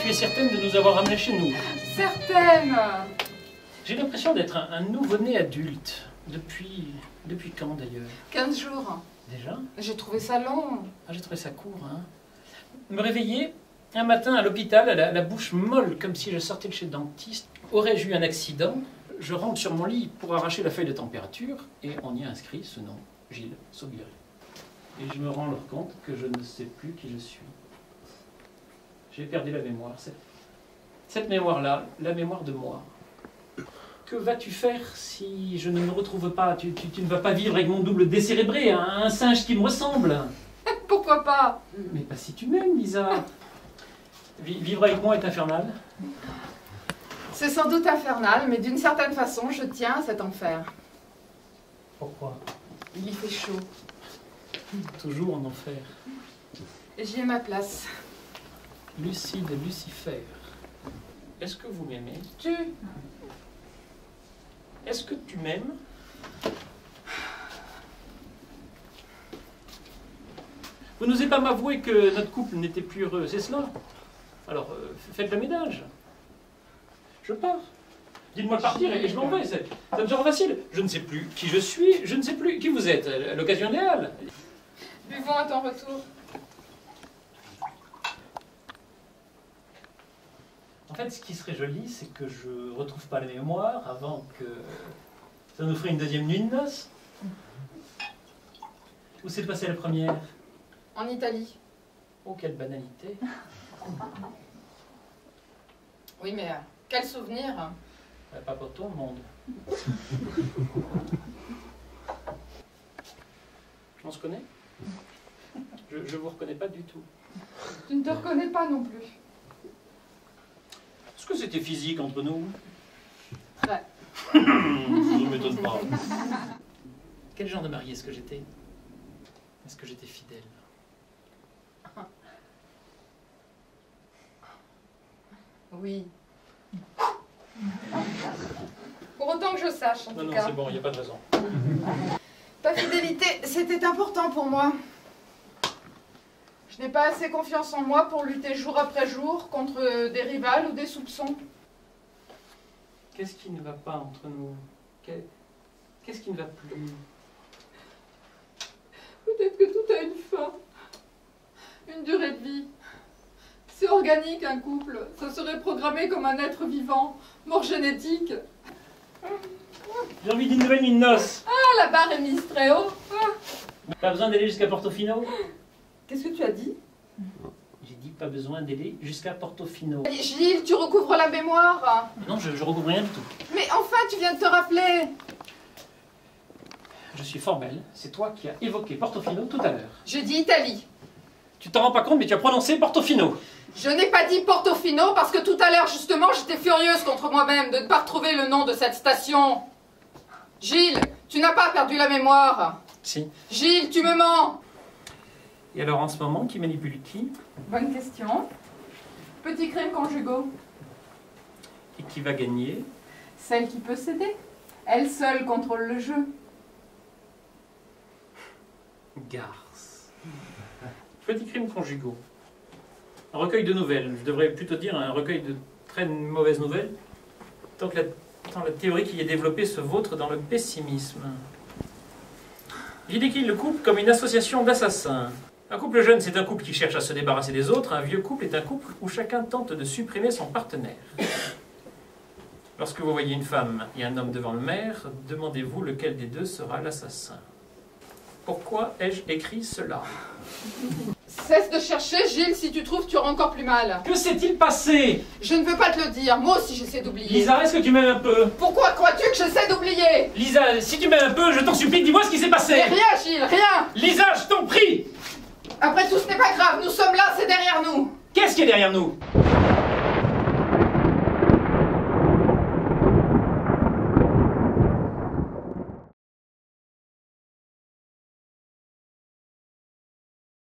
tu es certaine de nous avoir ramenés chez nous? Certaine. J'ai l'impression d'être un nouveau-né adulte. Depuis quand d'ailleurs? 15 jours. Déjà? J'ai trouvé ça long. Ah, j'ai trouvé ça court, hein. Me réveiller un matin à l'hôpital, la bouche molle, comme si je sortais de chez le dentiste. Aurais-je eu un accident? Je rentre sur mon lit pour arracher la feuille de température et on y a inscrit ce nom, Gilles Sobiré. Et je me rends alors compte que je ne sais plus qui je suis. J'ai perdu la mémoire. Cette mémoire-là, la mémoire de moi. Que vas-tu faire si je ne me retrouve pas? Tu ne vas pas vivre avec mon double décérébré, un singe qui me ressemble. Pourquoi pas? Mais pas si tu m'aimes, Lisa. Vivre avec moi est infernal. C'est sans doute infernal, mais d'une certaine façon, je tiens à cet enfer. Pourquoi? Il y fait chaud. Toujours en enfer. Et j'y ai ma place. Lucide et Lucifer. Est-ce que vous m'aimez? Est-ce que tu m'aimes? Vous n'osez pas m'avouer que notre couple n'était plus heureux, c'est cela? Alors, faites le ménage. Je pars. Dites-moi de partir et je m'en vais. Ça me semble facile. Je ne sais plus qui je suis, je ne sais plus qui vous êtes. L'occasion idéale. Buvons à ton retour. En fait, ce qui serait joli, c'est que je ne retrouve pas la mémoire avant que ça nous ferait une deuxième nuit de noces. Où s'est passée la première? En Italie. Oh, quelle banalité. Oui, mais quel souvenir. Pas pour tout le monde. On se connaît? Je vous reconnais pas du tout. Tu ne te reconnais pas non plus. Est-ce que c'était physique entre nous? Très. Ça ne m'étonne pas. Quel genre de mari est-ce que j'étais? Est-ce que j'étais fidèle? Oui. Pour autant que je sache, en tout Non, cas. c'est bon, il n'y a pas de raison. Ta fidélité, c'était important pour moi. Je n'ai pas assez confiance en moi pour lutter jour après jour contre des rivales ou des soupçons. Qu'est-ce qui ne va pas entre nous? Qu'est-ce qui ne va plus? Peut-être que tout a une fin, une durée de vie. C'est organique un couple, ça serait programmé comme un être vivant, mort génétique. J'ai envie d'une nouvelle nuit de noces. Ah, la barre est mise très haut. Pas besoin d'aller jusqu'à Portofino? Qu'est-ce que tu as dit? J'ai dit pas besoin d'aller jusqu'à Portofino. Gilles, tu recouvres la mémoire. Non, je recouvre rien du tout. Mais enfin, tu viens de te rappeler. Je suis formel, c'est toi qui as évoqué Portofino tout à l'heure. Je dis Italie. Tu t'en rends pas compte, mais tu as prononcé Portofino. Je n'ai pas dit Portofino parce que tout à l'heure, justement, j'étais furieuse contre moi-même de ne pas retrouver le nom de cette station. Gilles, tu n'as pas perdu la mémoire. Si. Gilles, tu me mens. Et alors en ce moment, qui manipule qui? Bonne question. Petits crimes conjugaux. Et qui va gagner? Celle qui peut céder. Elle seule contrôle le jeu. Garce. Petits crimes conjugaux. Un recueil de nouvelles. Je devrais plutôt dire un recueil de très mauvaises nouvelles. Tant que la théorie qui y est développée se vautre dans le pessimisme. J'ai décrit le couple comme une association d'assassins. Un couple jeune, c'est un couple qui cherche à se débarrasser des autres. Un vieux couple est un couple où chacun tente de supprimer son partenaire. Lorsque vous voyez une femme et un homme devant le maire, demandez-vous lequel des deux sera l'assassin. Pourquoi ai-je écrit cela? Cesse de chercher, Gilles, si tu trouves, tu auras encore plus mal. Que s'est-il passé? Je ne veux pas te le dire, moi aussi j'essaie d'oublier. Lisa, est-ce que tu m'aimes un peu? Pourquoi crois-tu que j'essaie d'oublier? Lisa, si tu m'aimes un peu, je t'en supplie, dis-moi ce qui s'est passé. Mais rien, Gilles, rien. Lisa, je t'en prie. Après tout, ce n'est pas grave, nous sommes là, c'est derrière nous. Qu'est-ce qui est derrière nous?